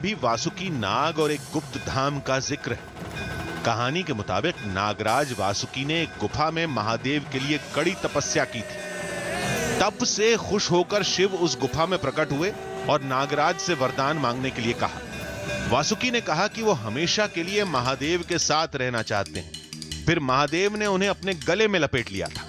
भी वासुकी नाग और एक गुप्त धाम का जिक्र है। कहानी के मुताबिक नागराज वासुकी ने एक गुफा में महादेव के लिए कड़ी तपस्या की थी। तप से खुश होकर शिव उस गुफा में प्रकट हुए और नागराज से वरदान मांगने के लिए कहा। वासुकी ने कहा कि वो हमेशा के लिए महादेव के साथ रहना चाहते हैं। फिर महादेव ने उन्हें अपने गले में लपेट लिया था।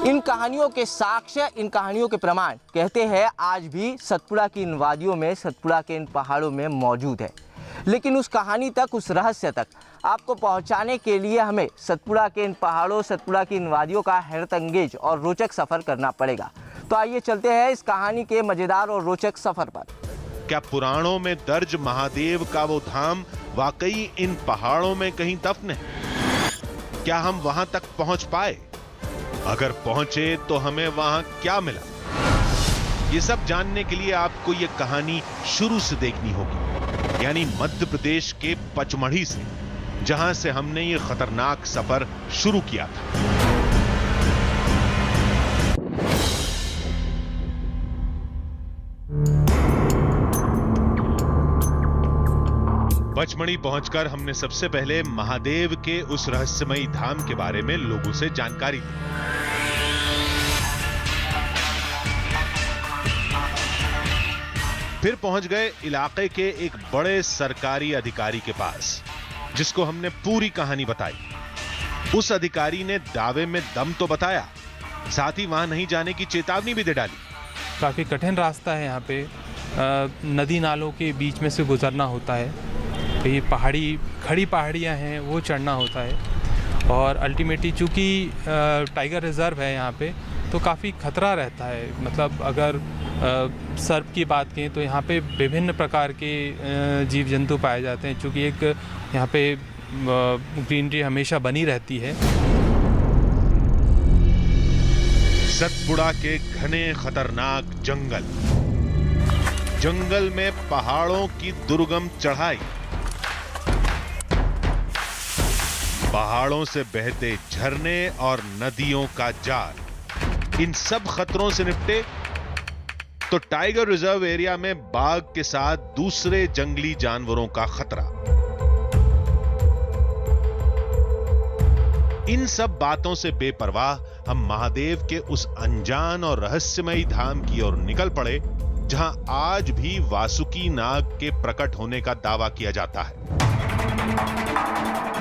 इन कहानियों के साक्ष्य, इन कहानियों के प्रमाण कहते हैं आज भी सतपुड़ा की इन वादियों में, सतपुड़ा के इन पहाड़ों में मौजूद है। लेकिन उस कहानी तक, उस रहस्य तक आपको पहुंचाने के लिए हमें सतपुड़ा के इन पहाड़ों, सतपुड़ा की इन वादियों का हैरत अंगेज और रोचक सफ़र करना पड़ेगा। तो आइए चलते हैं इस कहानी के मज़ेदार और रोचक सफ़र पर। क्या पुराणों में दर्ज महादेव का वो धाम वाकई इन पहाड़ों में कहीं दफन है? क्या हम वहां तक पहुंच पाए? अगर पहुंचे तो हमें वहां क्या मिला? ये सब जानने के लिए आपको ये कहानी शुरू से देखनी होगी, यानी मध्य प्रदेश के पचमढ़ी से, जहां से हमने ये खतरनाक सफर शुरू किया था। पचमढ़ी पहुंचकर हमने सबसे पहले महादेव के उस रहस्यमयी धाम के बारे में लोगों से जानकारी ली। फिर पहुंच गए इलाके के एक बड़े सरकारी अधिकारी के पास, जिसको हमने पूरी कहानी बताई। उस अधिकारी ने दावे में दम तो बताया, साथ ही वहां नहीं जाने की चेतावनी भी दे डाली। काफ़ी कठिन रास्ता है यहाँ पे, नदी नालों के बीच में से गुजरना होता है। ये खड़ी पहाड़ियाँ हैं, वो चढ़ना होता है। और अल्टीमेटली चूँकि टाइगर रिजर्व है यहाँ पे, तो काफ़ी खतरा रहता है। मतलब अगर सर्प की बात करें तो यहाँ पे विभिन्न प्रकार के जीव जंतु पाए जाते हैं, चूँकि एक यहाँ पे ग्रीनरी हमेशा बनी रहती है। सतपुड़ा के घने खतरनाक जंगल में पहाड़ों की दुर्गम चढ़ाई, पहाड़ों से बहते झरने और नदियों का जाल, इन सब खतरों से निपटे तो टाइगर रिजर्व एरिया में बाघ के साथ दूसरे जंगली जानवरों का खतरा। इन सब बातों से बेपरवाह हम महादेव के उस अनजान और रहस्यमयी धाम की ओर निकल पड़े, जहां आज भी वासुकी नाग के प्रकट होने का दावा किया जाता है।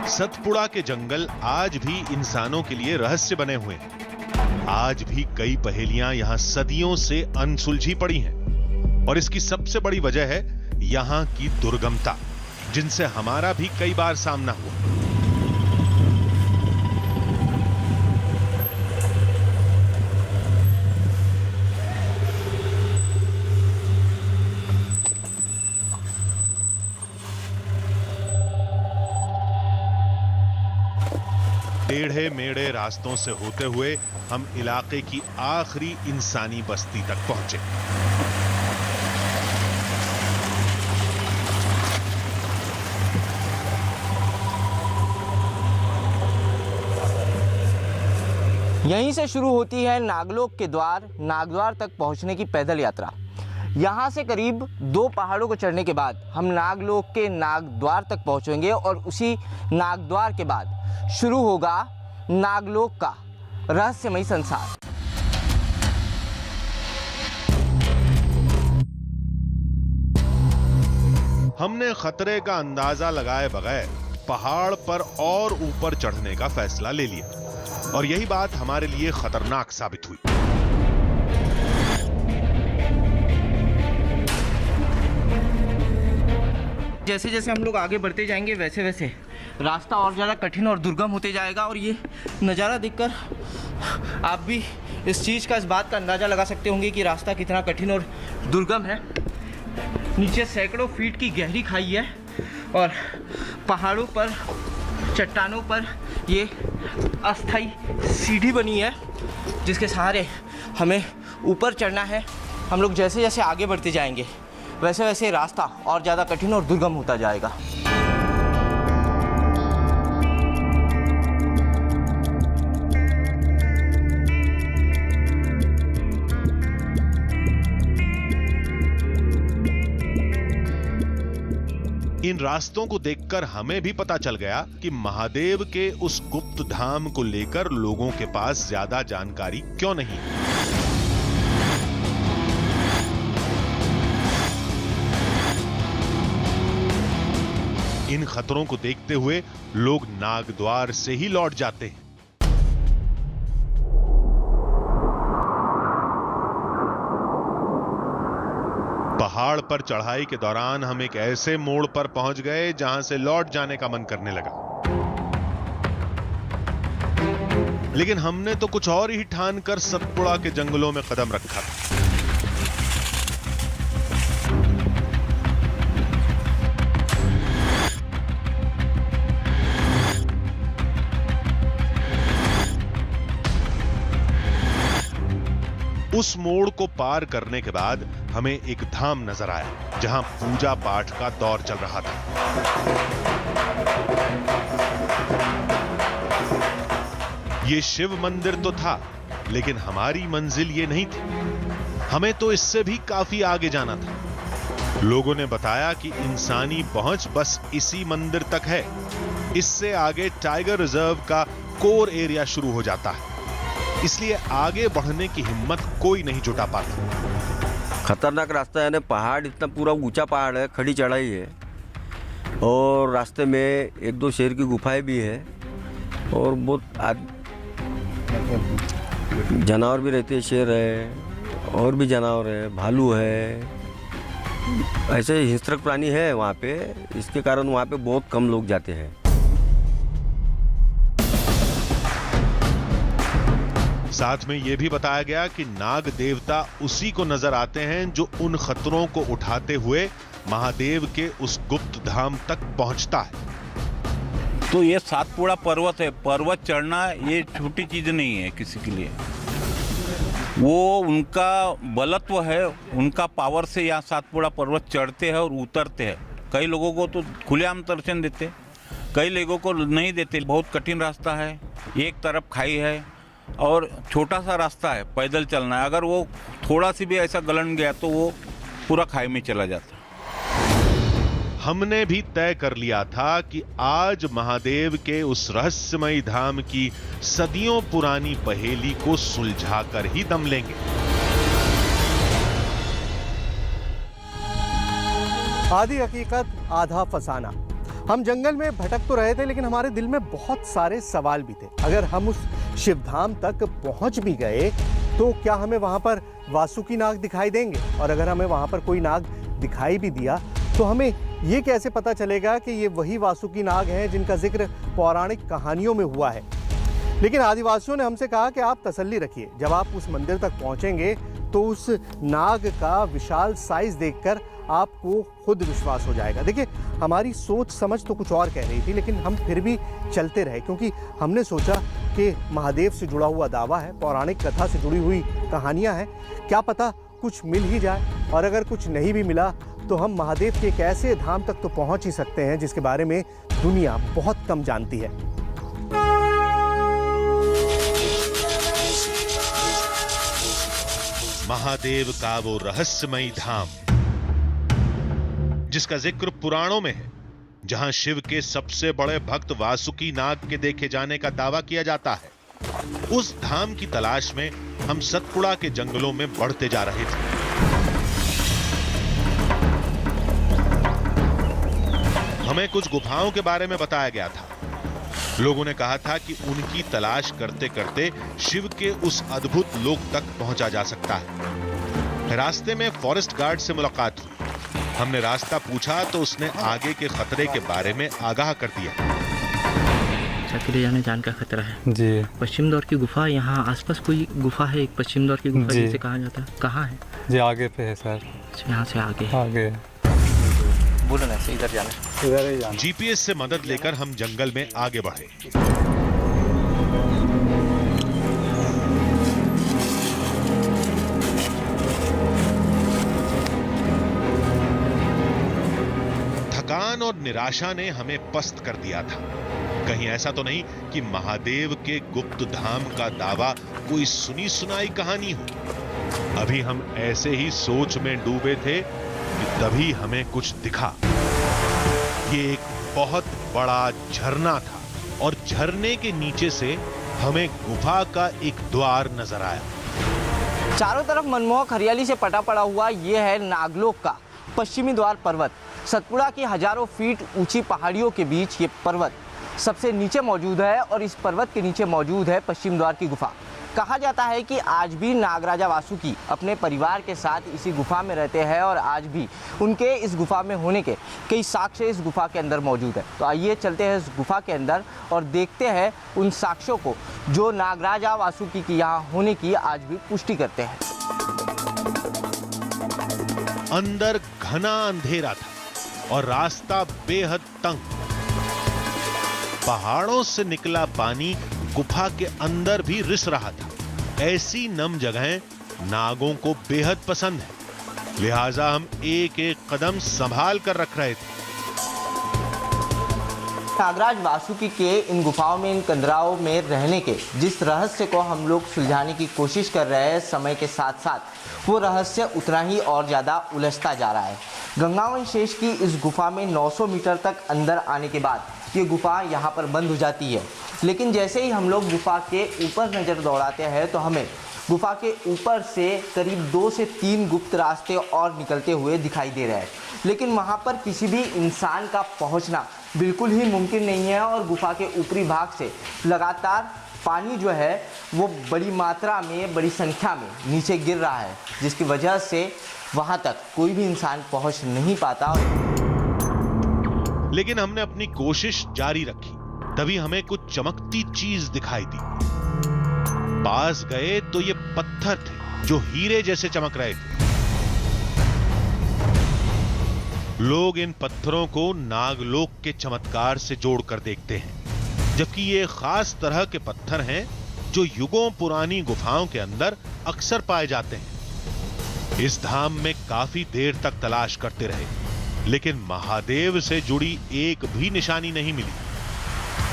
सतपुड़ा के जंगल आज भी इंसानों के लिए रहस्य बने हुए हैं। आज भी कई पहेलियां यहां सदियों से अनसुलझी पड़ी हैं, और इसकी सबसे बड़ी वजह है यहां की दुर्गमता, जिनसे हमारा भी कई बार सामना हुआ। टेढ़े मेढ़े रास्तों से होते हुए हम इलाके की आखिरी इंसानी बस्ती तक पहुंचे। यहीं से शुरू होती है नागलोक के द्वार, नागद्वार तक पहुंचने की पैदल यात्रा। यहाँ से करीब 2 पहाड़ों को चढ़ने के बाद हम नागलोक के नागद्वार तक पहुँचेंगे, और उसी नागद्वार के बाद शुरू होगा नागलोक का रहस्यमयी संसार। हमने खतरे का अंदाजा लगाए बगैर पहाड़ पर और ऊपर चढ़ने का फैसला ले लिया, और यही बात हमारे लिए खतरनाक साबित हुई। जैसे जैसे हम लोग आगे बढ़ते जाएंगे, वैसे वैसे रास्ता और ज़्यादा कठिन और दुर्गम होते जाएगा। और ये नज़ारा देखकर आप भी इस चीज़ का, इस बात का अंदाज़ा लगा सकते होंगे कि रास्ता कितना कठिन और दुर्गम है। नीचे सैकड़ों फीट की गहरी खाई है, और पहाड़ों पर, चट्टानों पर ये अस्थाई सीढ़ी बनी है, जिसके सहारे हमें ऊपर चढ़ना है। हम लोग जैसे जैसे आगे बढ़ते जाएंगे, वैसे वैसे रास्ता और ज़्यादा कठिन और दुर्गम होता जाएगा। इन रास्तों को देखकर हमें भी पता चल गया कि महादेव के उस गुप्त धाम को लेकर लोगों के पास ज्यादा जानकारी क्यों नहीं। इन खतरों को देखते हुए लोग नागद्वार से ही लौट जाते हैं। पहाड़ पर चढ़ाई के दौरान हम एक ऐसे मोड़ पर पहुंच गए जहां से लौट जाने का मन करने लगा, लेकिन हमने तो कुछ और ही ठान कर सतपुड़ा के जंगलों में कदम रखा था। उस मोड़ को पार करने के बाद हमें एक धाम नजर आया जहां पूजा पाठ का दौर चल रहा था। ये शिव मंदिर तो था, लेकिन हमारी मंजिल ये नहीं थी। हमें तो इससे भी काफी आगे जाना था। लोगों ने बताया कि इंसानी पहुंच बस इसी मंदिर तक है। इससे आगे टाइगर रिजर्व का कोर एरिया शुरू हो जाता है, इसलिए आगे बढ़ने की हिम्मत कोई नहीं जुटा पाता। खतरनाक रास्ता है ना, पहाड़ इतना पूरा ऊंचा पहाड़ है, खड़ी चढ़ाई है और रास्ते में एक दो शेर की गुफाएं भी है और बहुत जानवर भी रहते हैं। शेर है और भी जानवर है, भालू है, ऐसे हिंसक प्राणी है वहाँ पे। इसके कारण वहाँ पे बहुत कम लोग जाते हैं। साथ में यह भी बताया गया कि नाग देवता उसी को नजर आते हैं जो उन खतरों को उठाते हुए महादेव के उस गुप्त धाम तक पहुंचता है। तो ये सातपुड़ा पर्वत है, पर्वत चढ़ना ये छोटी चीज नहीं है किसी के लिए। वो उनका बलत्व है, उनका पावर से यहाँ सातपुड़ा पर्वत चढ़ते हैं और उतरते हैं। कई लोगों को तो खुलेआम दर्शन देते, कई लोगों को नहीं देते। बहुत कठिन रास्ता है, एक तरफ खाई है और छोटा सा रास्ता है, पैदल चलना है। अगर वो थोड़ा सी भी ऐसा गलन गया तो वो पूरा खाई में चला जाता। हमने भी तय कर लिया था कि आज महादेव के उस रहस्यमयी धाम की सदियों पुरानी पहेली को सुलझाकर ही दम लेंगे। आधी हकीकत आधा फसाना। हम जंगल में भटक तो रहे थे, लेकिन हमारे दिल में बहुत सारे सवाल भी थे। अगर हम उस शिवधाम तक पहुंच भी गए तो क्या हमें वहां पर वासुकी नाग दिखाई देंगे? और अगर हमें वहां पर कोई नाग दिखाई भी दिया तो हमें ये कैसे पता चलेगा कि ये वही वासुकी नाग हैं जिनका जिक्र पौराणिक कहानियों में हुआ है? लेकिन आदिवासियों ने हमसे कहा कि आप तसल्ली रखिए, जब आप उस मंदिर तक पहुंचेंगे तो उस नाग का विशाल साइज देखकर आपको खुद विश्वास हो जाएगा। देखिए, हमारी सोच समझ तो कुछ और कह रही थी, लेकिन हम फिर भी चलते रहे, क्योंकि हमने सोचा कि महादेव से जुड़ा हुआ दावा है, पौराणिक कथा से जुड़ी हुई कहानियां हैं, क्या पता कुछ मिल ही जाए। और अगर कुछ नहीं भी मिला तो हम महादेव के एक ऐसे धाम तक तो पहुंच ही सकते हैं जिसके बारे में दुनिया बहुत कम जानती है। महादेव का वो रहस्यमयी धाम जिसका जिक्र पुराणों में है, जहां शिव के सबसे बड़े भक्त वासुकी नाग के देखे जाने का दावा किया जाता है, उस धाम की तलाश में हम सतपुड़ा के जंगलों में बढ़ते जा रहे थे। हमें कुछ गुफाओं के बारे में बताया गया था। लोगों ने कहा था कि उनकी तलाश करते करते शिव के उस अद्भुत लोक तक पहुंचा जा सकता है। रास्ते में फॉरेस्ट गार्ड से मुलाकात हुई। हमने रास्ता पूछा तो उसने आगे के खतरे के बारे में आगाह कर दिया। अकेले जाने जान का खतरा है जी। पश्चिम दौर की गुफा, यहाँ आसपास कोई गुफा है? एक पश्चिम दौर की गुफा जिसे कहा जाता है, कहाँ है जी? आगे पे है सर, यहाँ से आगे आगे। बोलो ना, इधर जाना, इधर ही जाना। जीपीएस से मदद लेकर हम जंगल में आगे बढ़े। थकान और निराशा ने हमें पस्त कर दिया था। कहीं ऐसा तो नहीं कि महादेव के गुप्त धाम का दावा कोई सुनी सुनाई कहानी हो। अभी हम ऐसे ही सोच में डूबे थे कि तभी हमें कुछ दिखा। ये एक बहुत बड़ा झरना था और झरने के नीचे से हमें गुफा का एक द्वार नजर आया। चारों तरफ मनमोहक हरियाली से पटा पड़ा हुआ ये है नागलोक का पश्चिमी द्वार पर्वत। सतपुड़ा की हजारों फीट ऊंची पहाड़ियों के बीच ये पर्वत सबसे नीचे मौजूद है और इस पर्वत के नीचे मौजूद है पश्चिम द्वार की गुफा। कहा जाता है कि आज भी नागराजा वासुकी अपने परिवार के साथ इसी गुफा में रहते हैं और आज भी उनके इस गुफा में होने के कई साक्ष्य इस गुफा के अंदर मौजूद है। तो आइए चलते हैं इस गुफा के अंदर और देखते हैं उन साक्ष्यों को जो नागराजा वासुकी की यहाँ होने की आज भी पुष्टि करते हैं। अंदर घना अंधेरा था और रास्ता बेहद तंग। पहाड़ों से निकला पानी गुफा के अंदर भी रिस रहा था। ऐसी नम जगहें नागों को बेहद पसंद है, लिहाजा हम एक एक कदम संभाल कर रख रहे थे। नागराज वासुकी के इन गुफाओं में, इन कंदराओं में रहने के जिस रहस्य को हम लोग सुलझाने की कोशिश कर रहे हैं, समय के साथ साथ वो रहस्य उतना ही और ज़्यादा उलझता जा रहा है। गंगावन शेष की इस गुफा में 900 मीटर तक अंदर आने के बाद ये गुफा यहाँ पर बंद हो जाती है, लेकिन जैसे ही हम लोग गुफा के ऊपर नज़र दौड़ाते हैं तो हमें गुफा के ऊपर से करीब 2 से 3 गुप्त रास्ते और निकलते हुए दिखाई दे रहे हैं, लेकिन वहाँ पर किसी भी इंसान का पहुँचना बिल्कुल ही मुमकिन नहीं है और गुफा के ऊपरी भाग से लगातार पानी जो है वो बड़ी मात्रा में, बड़ी संख्या में नीचे गिर रहा है, जिसकी वजह से वहाँ तक कोई भी इंसान पहुँच नहीं पाता। लेकिन हमने अपनी कोशिश जारी रखी। तभी हमें कुछ चमकती चीज दिखाई दी। पास गए तो ये पत्थर थे जो हीरे जैसे चमक रहे थे। लोग इन पत्थरों को नागलोक के चमत्कार से जोड़कर देखते हैं, जबकि ये खास तरह के पत्थर हैं जो युगों पुरानी गुफाओं के अंदर अक्सर पाए जाते हैं। इस धाम में काफी देर तक तलाश करते रहे, लेकिन महादेव से जुड़ी एक भी निशानी नहीं मिली।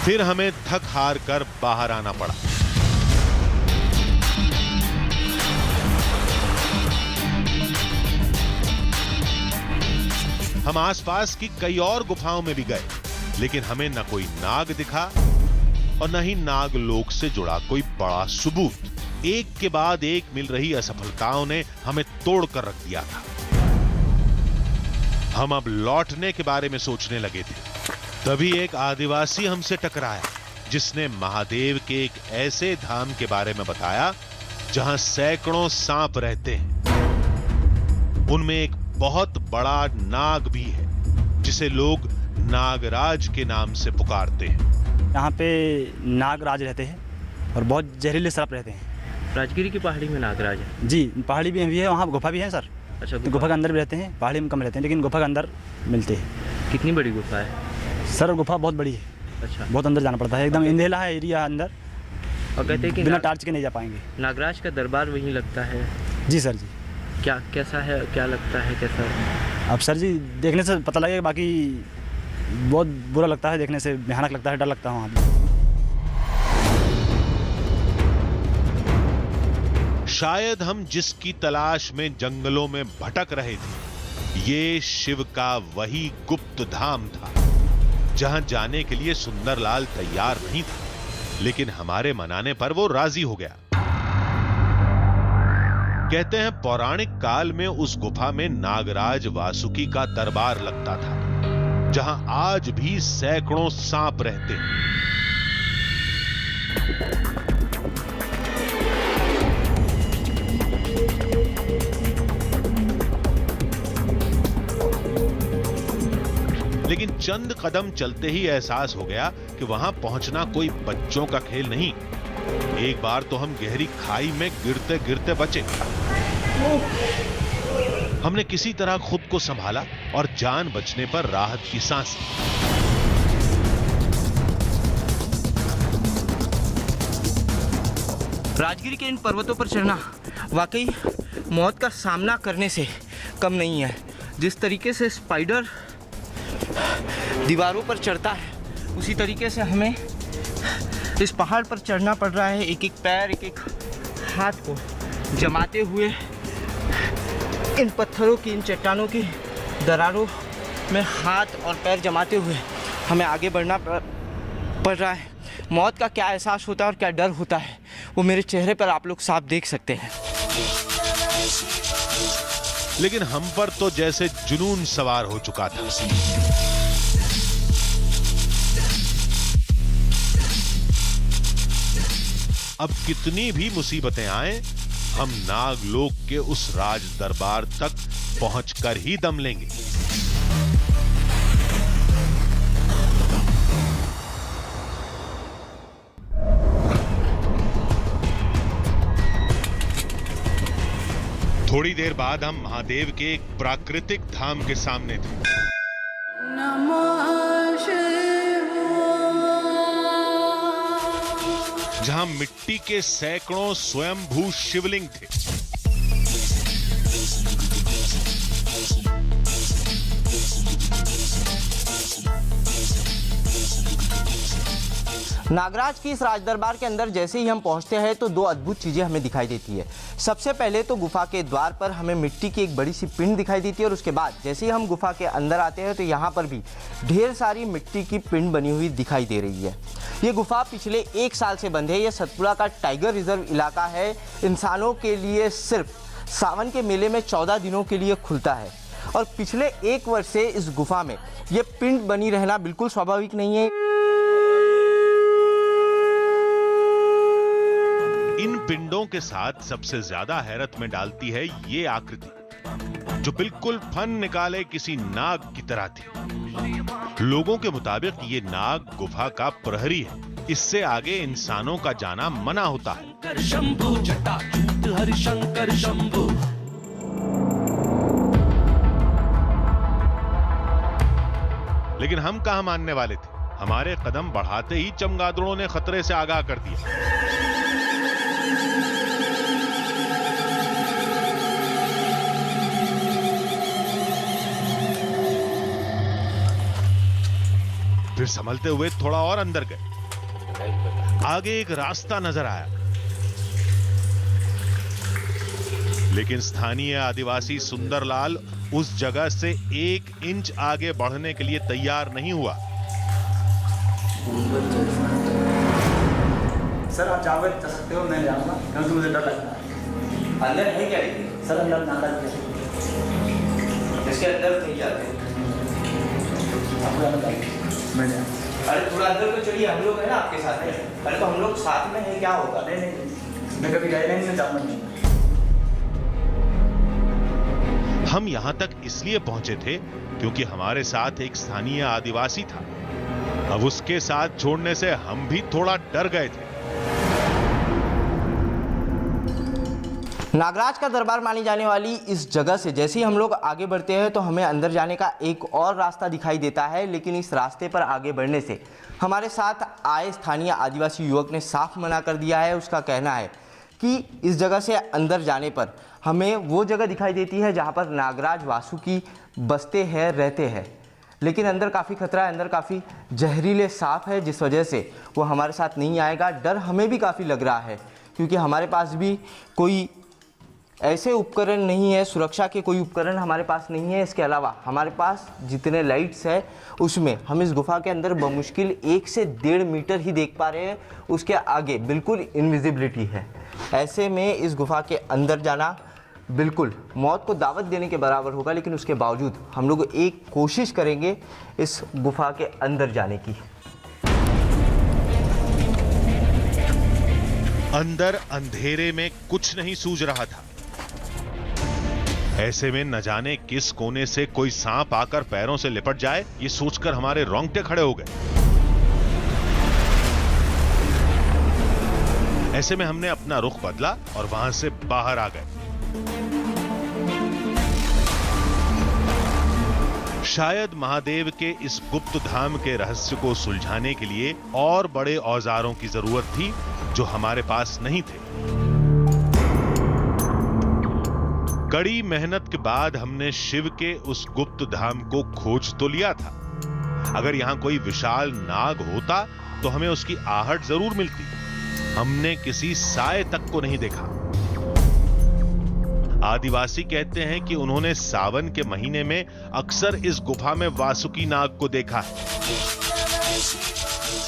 फिर हमें थक हार कर बाहर आना पड़ा। हम आसपास की कई और गुफाओं में भी गए, लेकिन हमें न कोई नाग दिखा और न ही नागलोक से जुड़ा कोई बड़ा सबूत। एक के बाद एक मिल रही असफलताओं ने हमें तोड़कर रख दिया था। हम अब लौटने के बारे में सोचने लगे थे, तभी एक आदिवासी हमसे टकराया जिसने महादेव के एक ऐसे धाम के बारे में बताया जहां सैकड़ों सांप रहते हैं। उनमें एक बहुत बड़ा नाग भी है जिसे लोग नागराज के नाम से पुकारते हैं। यहाँ पे नागराज रहते हैं और बहुत जहरीले सर्प रहते हैं। राजगिरी की पहाड़ी में नागराज है? जी, पहाड़ी भी है, वहाँ गुफा भी है सर। अच्छा, तो गुफा के अंदर भी रहते हैं, पहाड़ी में कम रहते हैं, लेकिन गुफा के अंदर मिलते हैं। कितनी बड़ी गुफा है सर? गुफा बहुत बड़ी है। अच्छा, बहुत अंदर जाना पड़ता है, एकदम अंधेरा है एरिया अंदर, और कहते हैं कि बिना टार्च के नहीं जा पाएंगे। नागराज का दरबार वहीं लगता है? जी सर जी। क्या कैसा है, क्या लगता है, कैसा है? अब सर जी देखने से पता लगेगा, बाकी बहुत बुरा लगता है, देखने से भयानक लगता है, डर लगता है वहाँ पर। शायद हम जिसकी तलाश में जंगलों में भटक रहे थे, ये शिव का वही गुप्त धाम था जहां जाने के लिए सुंदरलाल तैयार नहीं था, लेकिन हमारे मनाने पर वो राजी हो गया। कहते हैं पौराणिक काल में उस गुफा में नागराज वासुकी का दरबार लगता था, जहां आज भी सैकड़ों सांप रहते हैं। लेकिन चंद कदम चलते ही एहसास हो गया कि वहां पहुंचना कोई बच्चों का खेल नहीं। एक बार तो हम गहरी खाई में गिरते गिरते बचे। हमने किसी तरह खुद को संभाला और जान बचने पर राहत की सांस ली। राजगिरी के इन पर्वतों पर चढ़ना वाकई मौत का सामना करने से कम नहीं है। जिस तरीके से स्पाइडर दीवारों पर चढ़ता है, उसी तरीके से हमें इस पहाड़ पर चढ़ना पड़ रहा है, एक एक पैर, एक एक हाथ को जमाते हुए इन पत्थरों की, इन चट्टानों की दरारों में हाथ और पैर जमाते हुए हमें आगे बढ़ना पड़ रहा है। मौत का क्या एहसास होता है और क्या डर होता है वो मेरे चेहरे पर आप लोग साफ देख सकते हैं। लेकिन हम पर तो जैसे जुनून सवार हो चुका था। अब कितनी भी मुसीबतें आए, हम नागलोक के उस राज दरबार तक पहुंचकर ही दम लेंगे। थोड़ी देर बाद हम महादेव के एक प्राकृतिक धाम के सामने थे। जहां मिट्टी के सैकड़ों स्वयंभू शिवलिंग थे। नागराज की इस राजदरबार के अंदर जैसे ही हम पहुंचते हैं तो दो अद्भुत चीज़ें हमें दिखाई देती है। सबसे पहले तो गुफा के द्वार पर हमें मिट्टी की एक बड़ी सी पिंड दिखाई देती है और उसके बाद जैसे ही हम गुफा के अंदर आते हैं तो यहाँ पर भी ढेर सारी मिट्टी की पिंड बनी हुई दिखाई दे रही है। ये गुफा पिछले 1 साल से बंद है। ये सतपुड़ा का टाइगर रिजर्व इलाका है। इंसानों के लिए सिर्फ सावन के मेले में 14 दिनों के लिए खुलता है और पिछले 1 वर्ष से इस गुफा में ये पिंड बनी रहना बिल्कुल स्वाभाविक नहीं है। इन पिंडों के साथ सबसे ज्यादा हैरत में डालती है ये आकृति, जो बिल्कुल फन निकाले किसी नाग की तरह थी। लोगों के मुताबिक ये नाग गुफा का प्रहरी है। इससे आगे इंसानों का जाना मना होता है। लेकिन हम कहां मानने वाले थे। हमारे कदम बढ़ाते ही चमगादड़ों ने खतरे से आगाह कर दिया। फिर संभलते हुए थोड़ा और अंदर गए। आगे एक रास्ता नजर आया, लेकिन स्थानीय आदिवासी सुंदरलाल उस जगह से 1 इंच आगे बढ़ने के लिए तैयार नहीं हुआ। सर आप जाओगे जा सकते हो, मैं जाऊंगा क्योंकि मुझे डर लगता है। अंदर है क्या? सर अंदर ना इसके अंदर नहीं जाते। अरे थोड़ा अंदर तो चलिए, हम लोग है ना आपके साथ है। अरे तो हम लोग साथ में है, क्या होगा? नहीं मैं कभी गया नहीं, मैं जाऊंगा नहीं। हम यहां तक इसलिए पहुंचे थे क्योंकि हमारे साथ एक स्थानीय आदिवासी था। अब उसके साथ छोड़ने से हम भी थोड़ा डर गए थे। नागराज का दरबार मानी जाने वाली इस जगह से जैसे ही हम लोग आगे बढ़ते हैं तो हमें अंदर जाने का एक और रास्ता दिखाई देता है। लेकिन इस रास्ते पर आगे बढ़ने से हमारे साथ आए स्थानीय आदिवासी युवक ने साफ मना कर दिया है। उसका कहना है कि इस जगह से अंदर जाने पर हमें वो जगह दिखाई देती है जहाँ पर नागराज वासुकी बसते हैं, रहते हैं। लेकिन अंदर काफ़ी खतरा है, अंदर काफ़ी जहरीले सांप है, जिस वजह से वो हमारे साथ नहीं आएगा। डर हमें भी काफ़ी लग रहा है क्योंकि हमारे पास भी कोई ऐसे उपकरण नहीं है, सुरक्षा के कोई उपकरण हमारे पास नहीं है। इसके अलावा हमारे पास जितने लाइट्स है उसमें हम इस गुफा के अंदर बमुश्किल 1 से 1.5 मीटर ही देख पा रहे हैं। उसके आगे बिल्कुल इनविजिबिलिटी है। ऐसे में इस गुफा के अंदर जाना बिल्कुल मौत को दावत देने के बराबर होगा। लेकिन उसके बावजूद हम लोग एक कोशिश करेंगे इस गुफा के अंदर जाने की। अंदर अंधेरे में कुछ नहीं सूझ रहा था। ऐसे में न जाने किस कोने से कोई सांप आकर पैरों से लिपट जाए, ये सोचकर हमारे रोंगटे खड़े हो गए। ऐसे में हमने अपना रुख बदला और वहां से बाहर आ गए। शायद महादेव के इस गुप्त धाम के रहस्य को सुलझाने के लिए और बड़े औजारों की जरूरत थी जो हमारे पास नहीं थे। कड़ी मेहनत के बाद हमने शिव के उस गुप्त धाम को खोज तो लिया था। अगर यहां कोई विशाल नाग होता तो हमें उसकी आहट जरूर मिलती। हमने किसी साए तक को नहीं देखा। आदिवासी कहते हैं कि उन्होंने सावन के महीने में अक्सर इस गुफा में वासुकी नाग को देखा है।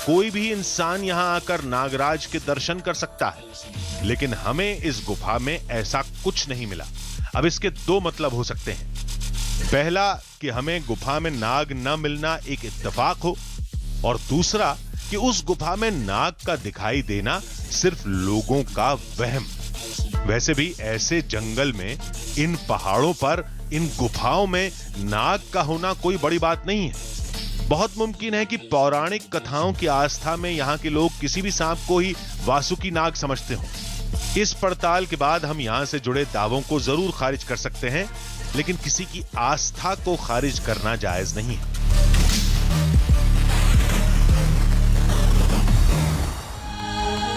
कोई भी इंसान यहां आकर नागराज के दर्शन कर सकता है, लेकिन हमें इस गुफा में ऐसा कुछ नहीं मिला। अब इसके दो मतलब हो सकते हैं। पहला कि हमें गुफा में नाग न मिलना एक इत्तेफाक हो, और दूसरा कि उस गुफा में नाग का दिखाई देना सिर्फ लोगों का वहम। वैसे भी ऐसे जंगल में, इन पहाड़ों पर, इन गुफाओं में नाग का होना कोई बड़ी बात नहीं है। बहुत मुमकिन है कि पौराणिक कथाओं की आस्था में यहां के लोग किसी भी सांप को ही वासुकी नाग समझते हों। इस पड़ताल के बाद हम यहां से जुड़े दावों को जरूर खारिज कर सकते हैं, लेकिन किसी की आस्था को खारिज करना जायज नहीं है।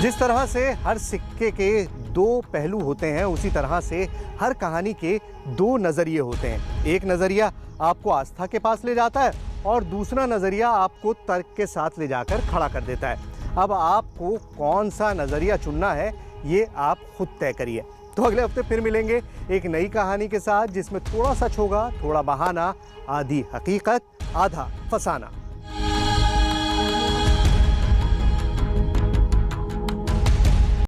जिस तरह से हर सिक्के के दो पहलू होते हैं, उसी तरह से हर कहानी के दो नजरिए होते हैं। एक नजरिया आपको आस्था के पास ले जाता है और दूसरा नजरिया आपको तर्क के साथ ले जाकर खड़ा कर देता है। अब आपको कौन सा नजरिया चुनना है, ये आप खुद तय करिए। तो अगले हफ्ते फिर मिलेंगे एक नई कहानी के साथ, जिसमें थोड़ा सच होगा, थोड़ा बहाना, आधी हकीकत, आधा फसाना।